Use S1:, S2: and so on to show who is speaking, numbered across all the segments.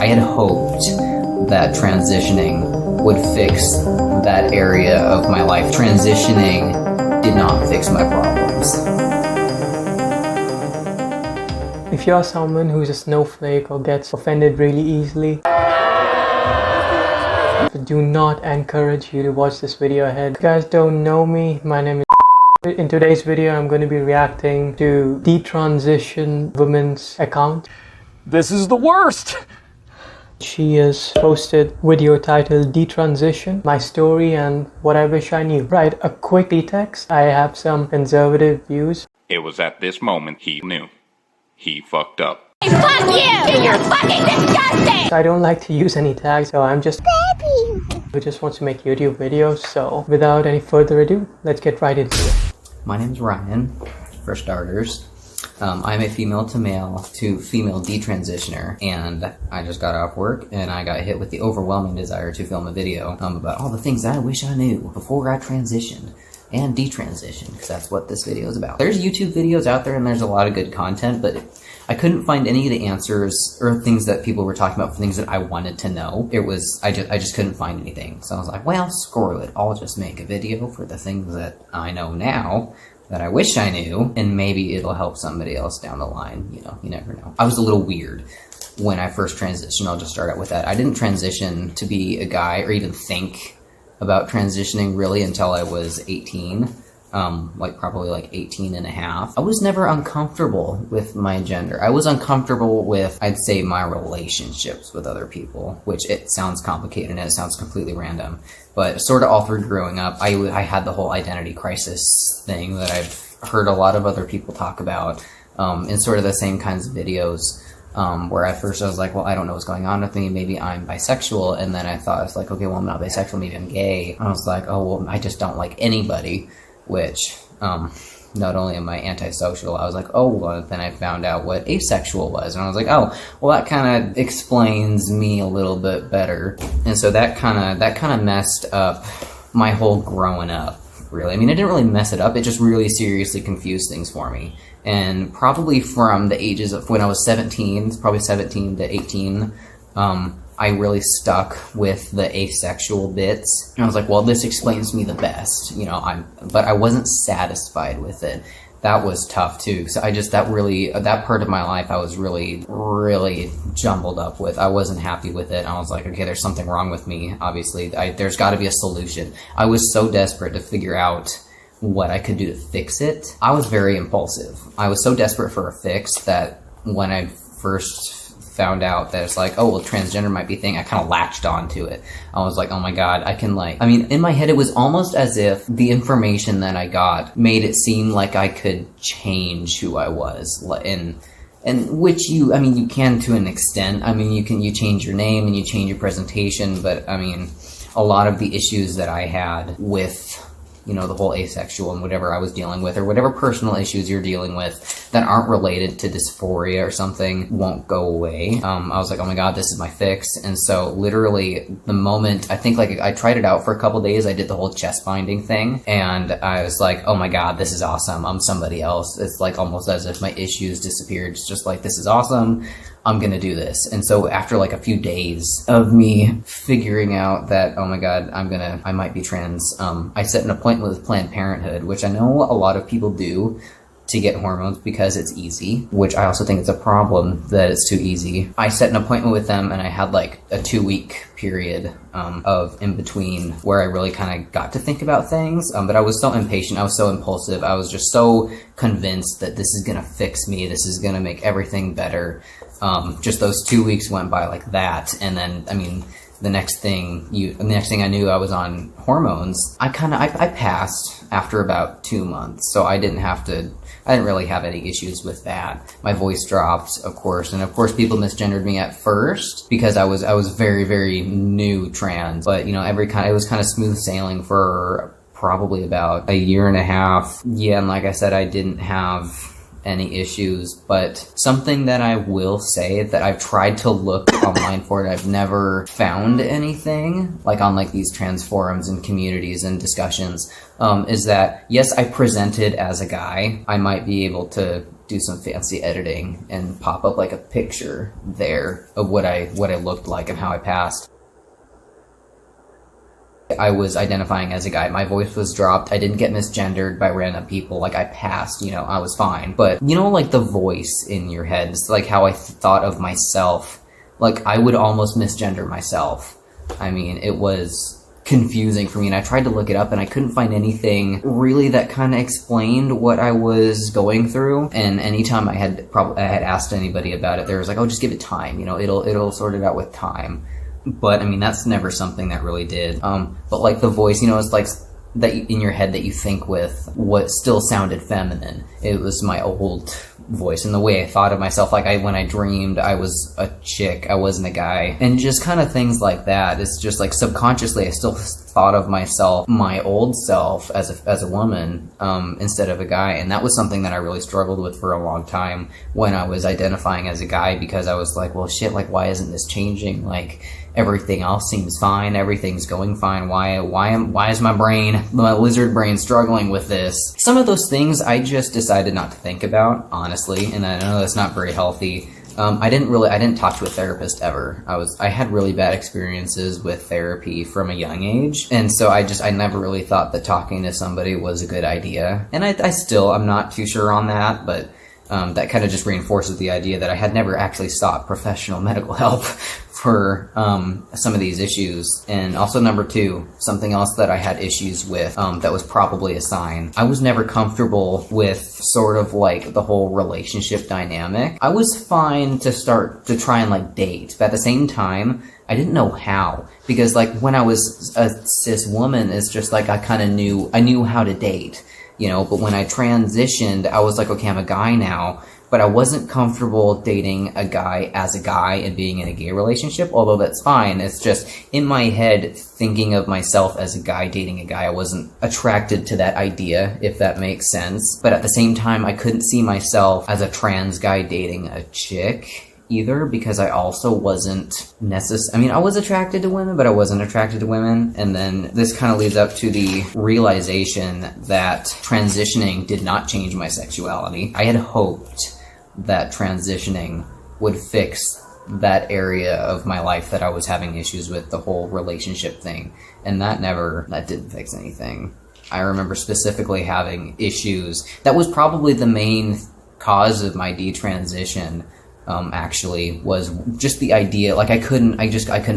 S1: had hoped that transitioning would fix that area of my life. Transitioning did not fix my problems.
S2: If you're someone who's a snowflake or gets offended really easily, I do not encourage you to watch this video ahead. If you guys don't know me, my name is in today's video, I'm going to be reacting to detransition woman's account.
S3: This is the worst!
S2: She has posted video titled Detransition, My Story and What I Wish I Knew. Right, a quick text. I have some conservative views.
S4: It was at this moment he knew. He fucked up.
S5: Hey, fuck you! You're fucking disgusting!
S2: I don't like to use any tags, so I'm just who just wants to make YouTube videos. So without any further ado, let's get right into it.
S1: My name's Ryan, for starters. I'm a female to male to female detransitioner, and I just got off work and I got hit with the overwhelming desire to film a video about all the things that I wish I knew before I transitioned and detransitioned, because that's what this video is about. There's YouTube videos out there and there's a lot of good content, but I couldn't find any of the answers or things that people were talking about for things that I wanted to know. I just couldn't find anything. So I was like, well, screw it. I'll just make a video for the things that I know now that I wish I knew, and maybe it'll help somebody else down the line. You know, you never know. I was a little weird when I first transitioned. I'll just start out with that. I didn't transition to be a guy or even think about transitioning really until I was 18. Probably 18 and a half. I was never uncomfortable with my gender. I was uncomfortable with, I'd say, my relationships with other people, which it sounds complicated and it sounds completely random, but sort of all through growing up, I had the whole identity crisis thing that I've heard a lot of other people talk about, in sort of the same kinds of videos, where at first I was like, well, I don't know what's going on with me, maybe I'm bisexual, and then I thought, I was like, okay, well, I'm not bisexual, maybe I'm gay. I was like, oh, well, I just don't like anybody. Which, not only am I antisocial, I was like, oh, well, then I found out what asexual was, and I was like, oh, well, that kind of explains me a little bit better, and so that kind of messed up my whole growing up, really. I mean, it didn't really mess it up, it just really seriously confused things for me, and probably from the ages of when I was 17, probably 17 to 18, I really stuck with the asexual bits. And I was like, well, this explains me the best, you know, but I wasn't satisfied with it. That was tough too. So that part of my life I was really, really jumbled up with. I wasn't happy with it. I was like, okay, there's something wrong with me. Obviously, there's gotta be a solution. I was so desperate to figure out what I could do to fix it. I was very impulsive. I was so desperate for a fix that when I first found out that it's like, oh, well, transgender might be a thing, I kind of latched onto it. I was like, oh my god, in my head it was almost as if the information that I got made it seem like I could change who I was, and which you can to an extent. I mean, you change your name and you change your presentation, but I mean, a lot of the issues that I had with, you know, the whole asexual and whatever I was dealing with, or whatever personal issues you're dealing with that aren't related to dysphoria or something, won't go away. I was like, oh my god, this is my fix. And so literally the moment, I think I tried it out for a couple days, I did the whole chest binding thing, and I was like, oh my god, this is awesome, I'm somebody else. It's like almost as if my issues disappeared. It's just like, this is awesome, I'm gonna do this. And so after like a few days of me figuring out that, oh my god, I might be trans, I set an appointment with Planned Parenthood, which I know a lot of people do to get hormones because it's easy, which I also think it's a problem that it's too easy. I set an appointment with them and I had like a 2-week period of in between where I really kind of got to think about things, but I was so impatient, I was so impulsive, I was just so convinced that this is gonna fix me, this is gonna make everything better. Just those 2 weeks went by like that, and then, I mean, the next thing I knew, I was on hormones. I passed after about 2 months, so I didn't really have any issues with that. My voice dropped, of course, and of course people misgendered me at first because I was very, very new trans, but you know, it was kind of smooth sailing for probably about a year and a half. Yeah, and like I said, I didn't have any issues, but something that I will say that I've tried to look online for it, I've never found anything, like on like these trans forums and communities and discussions, is that yes, I presented as a guy. I might be able to do some fancy editing and pop up like a picture there of what I looked like and how I passed. I was identifying as a guy. My voice was dropped. I didn't get misgendered by random people. Like, I passed, you know, I was fine. But, you know, like the voice in your head, it's like how I thought of myself. Like, I would almost misgender myself. I mean, it was confusing for me, and I tried to look it up and I couldn't find anything really that kind of explained what I was going through. And anytime I had asked anybody about it, there was like, oh, just give it time, you know, it'll sort it out with time. But I mean, that's never something that really did. But like the voice, you know, it's like that in your head that you think with what still sounded feminine. It was my old voice and the way I thought of myself. Like when I dreamed I was a chick, I wasn't a guy, and just kind of things like that. It's just like subconsciously I still thought of myself, my old self, as a woman instead of a guy. And that was something that I really struggled with for a long time when I was identifying as a guy, because I was like, well shit, like why isn't this changing? Like everything else seems fine, everything's going fine. Why is my lizard brain struggling with this? Some of those things I just decided not to think about, honestly, and I know that's not very healthy. I didn't talk to a therapist ever. I had really bad experiences with therapy from a young age, and so I never really thought that talking to somebody was a good idea. And I'm not too sure on that, but that kind of just reinforces the idea that I had never actually sought professional medical help for some of these issues. And also, number two, something else that I had issues with that was probably a sign. I was never comfortable with sort of like the whole relationship dynamic. I was fine to start to try and like date, but at the same time, I didn't know how, because like when I was a cis woman, it's just like I knew how to date, you know, but when I transitioned, I was like, okay, I'm a guy now, but I wasn't comfortable dating a guy as a guy and being in a gay relationship, although that's fine. It's just in my head, thinking of myself as a guy dating a guy, I wasn't attracted to that idea, if that makes sense. But at the same time, I couldn't see myself as a trans guy dating a chick either, because I also wasn't I was attracted to women, but I wasn't attracted to women. And then this kind of leads up to the realization that transitioning did not change my sexuality. I had hoped that transitioning would fix that area of my life that I was having issues with, the whole relationship thing. And that didn't fix anything. I remember specifically having issues. That was probably the main cause of my detransition. Actually was just the idea, like I couldn't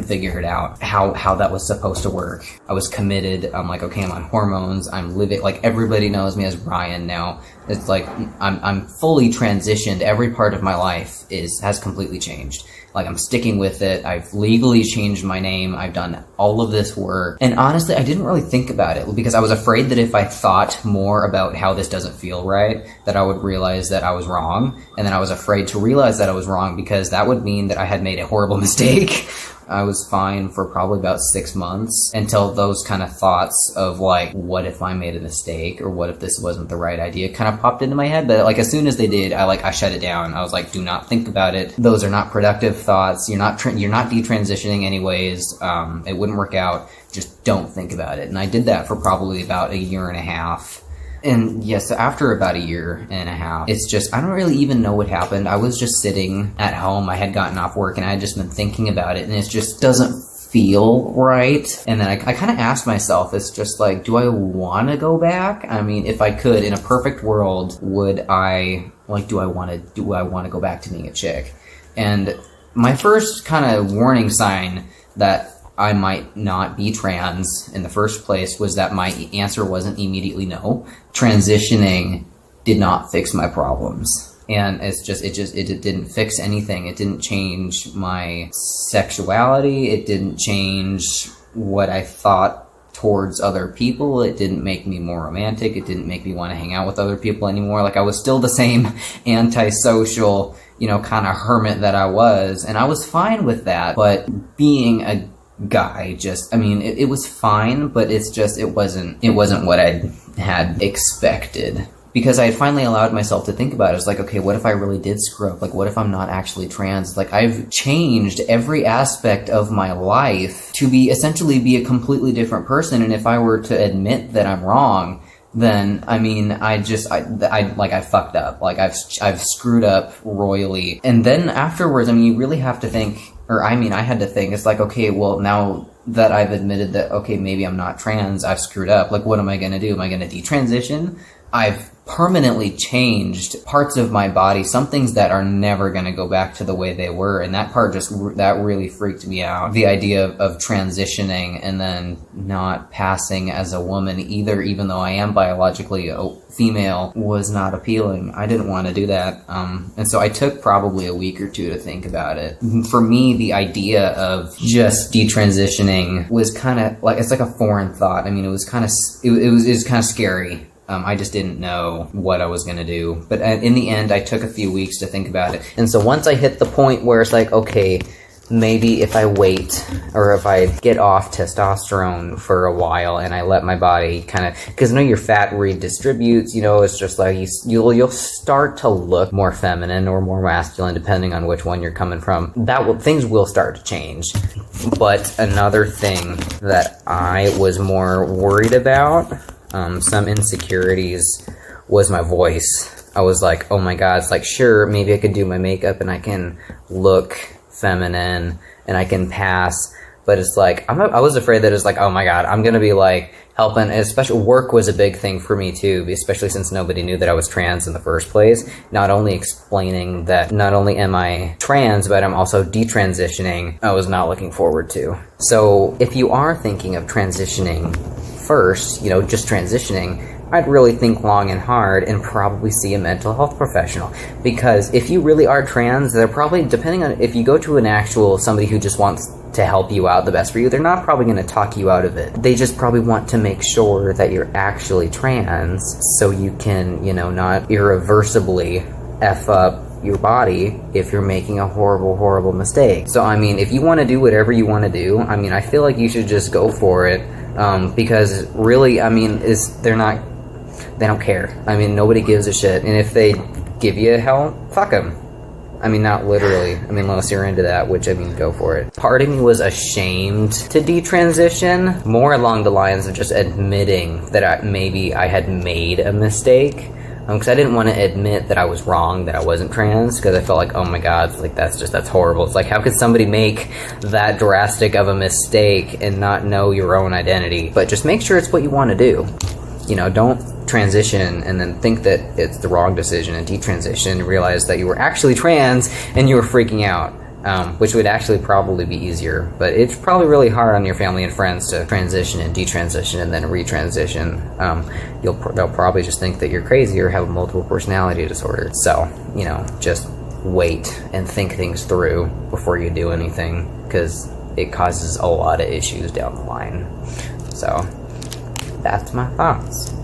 S1: figure it out, how that was supposed to work. I was committed. I'm like, okay, I'm on hormones. I'm living, like everybody knows me as Brian now. It's like, I'm fully transitioned. Every part of my life has completely changed. Like I'm sticking with it. I've legally changed my name. I've done all of this work. And honestly, I didn't really think about it because I was afraid that if I thought more about how this doesn't feel right, that I would realize that I was wrong. And then I was afraid to realize that I was wrong because that would mean that I had made a horrible mistake. I was fine for probably about 6 months until those kind of thoughts of like, what if I made a mistake, or what if this wasn't the right idea, kind of popped into my head. But like as soon as they did, I shut it down. I was like, do not think about it. Those are not productive thoughts. You're not detransitioning anyways. It wouldn't work out. Just don't think about it. And I did that for probably about a year and a half. And yes, after about a year and a half, it's just, I don't really even know what happened. I was just sitting at home. I had gotten off work and I had just been thinking about it, and it just doesn't feel right. And then I kind of asked myself, it's just like, do I want to go back? I mean, if I could, in a perfect world, do I want to go back to being a chick? And my first kind of warning sign that I might not be trans in the first place was that my answer wasn't immediately no. Transitioning did not fix my problems. And it didn't fix anything. It didn't change my sexuality. It didn't change what I thought towards other people. It didn't make me more romantic. It didn't make me want to hang out with other people anymore. Like I was still the same antisocial, kind of hermit that I was. And I was fine with that. But being a guy it was fine, but it wasn't what I had expected, because I had finally allowed myself to think about it. It's like, okay, what if I really did screw up? Like, what if I'm not actually trans? Like, I've changed every aspect of my life to essentially be a completely different person, and if I were to admit that I'm wrong, then I mean, I fucked up. Like I've screwed up royally. And then afterwards, I mean, you really have to think, or I mean, I had to think, it's like, okay, well, now that I've admitted that, okay, maybe I'm not trans, I've screwed up. Like, what am I going to do? Am I going to detransition? I've permanently changed parts of my body, some things that are never going to go back to the way they were. And that part that really freaked me out. The idea of transitioning and then not passing as a woman either, even though I am biologically a female, was not appealing. I didn't want to do that. And so I took probably a week or two to think about it. For me, the idea of just detransitioning was kind of like, it's like a foreign thought. I mean, it was kind of scary. I just didn't know what I was going to do. But in the end, I took a few weeks to think about it. And so once I hit the point where it's like, okay, maybe if I wait or if I get off testosterone for a while and I let my body kind of, because I know your fat redistributes, you know, it's just like you'll start to look more feminine or more masculine depending on which one you're coming from. Things will start to change. But another thing that I was more worried about, some insecurities, was my voice. I was like, oh my god, it's like, sure, maybe I could do my makeup and I can look feminine and I can pass, but it's like, I was afraid that it's like, oh my god, I'm gonna be like helping, and especially work was a big thing for me too, especially since nobody knew that I was trans in the first place. Not only explaining that not only am I trans, but I'm also detransitioning, I was not looking forward to. So if you are thinking of transitioning first, you know, just transitioning, I'd really think long and hard and probably see a mental health professional. Because if you really are trans, they're probably, depending on, if you go to somebody who just wants to help you out the best for you, they're not probably going to talk you out of it. They just probably want to make sure that you're actually trans so you can, you know, not irreversibly F up your body if you're making a horrible, horrible mistake. So, I mean, if you want to do whatever you want to do, I mean, I feel like you should just go for it. Because really, I mean, they don't care. I mean, nobody gives a shit. And if they give you hell, fuck them. I mean, not literally. I mean, unless you're into that, which, I mean, go for it. Part of me was ashamed to detransition, more along the lines of just admitting that maybe I had made a mistake. Because I didn't want to admit that I was wrong, that I wasn't trans, because I felt like, oh my god, like that's horrible. It's like, how could somebody make that drastic of a mistake and not know your own identity? But just make sure it's what you want to do. You know, don't transition and then think that it's the wrong decision and detransition and realize that you were actually trans and you were freaking out. Which would actually probably be easier, but it's probably really hard on your family and friends to transition and detransition and then retransition. They'll probably just think that you're crazy or have a multiple personality disorder. So, you know, just wait and think things through before you do anything, because it causes a lot of issues down the line. So, that's my thoughts.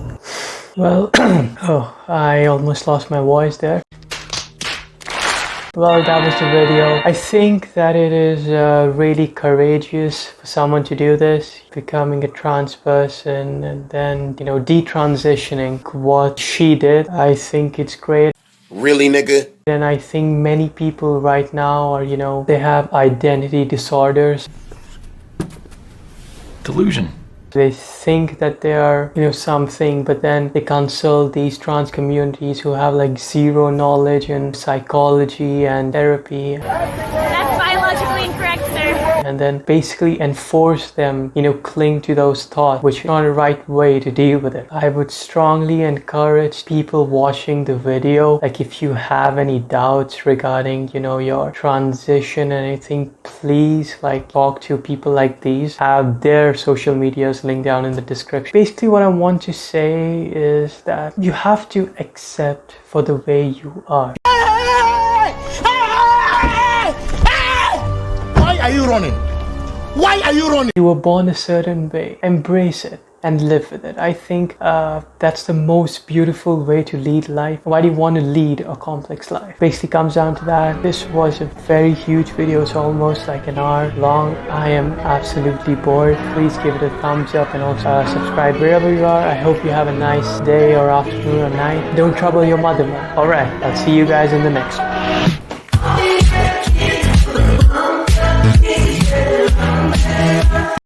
S2: Well, oh, I almost lost my voice there. Well, that was the video. I think that it is really courageous for someone to do this, becoming a trans person and then, you know, detransitioning. What she did, I think it's great.
S6: Really, nigga?
S2: And I think many people right now are, you know, they have identity disorders.
S3: Delusion.
S2: They think that they are, you know, something, but then they consult these trans communities who have like zero knowledge in psychology and therapy.
S5: That's biologically incorrect, sir.
S2: And then basically enforce them, you know, cling to those thoughts, which is not the right way to deal with it. I would strongly encourage people watching the video, like if you have any doubts regarding, you know, your transition and anything, please like talk to people like these. Have their social medias linked down in the description. Basically what I want to say is that you have to accept for the way you are.
S6: Why are you running? Why are you running?
S2: You were born a certain way. Embrace it and live with it. I think that's the most beautiful way to lead life. Why do you want to lead a complex life? Basically comes down to that. This was a very huge video. It's almost like an hour long. I am absolutely bored. Please give it a thumbs up and also subscribe wherever you are. I hope you have a nice day or afternoon or night. Don't trouble your mother, man. Alright, I'll see you guys in the next one.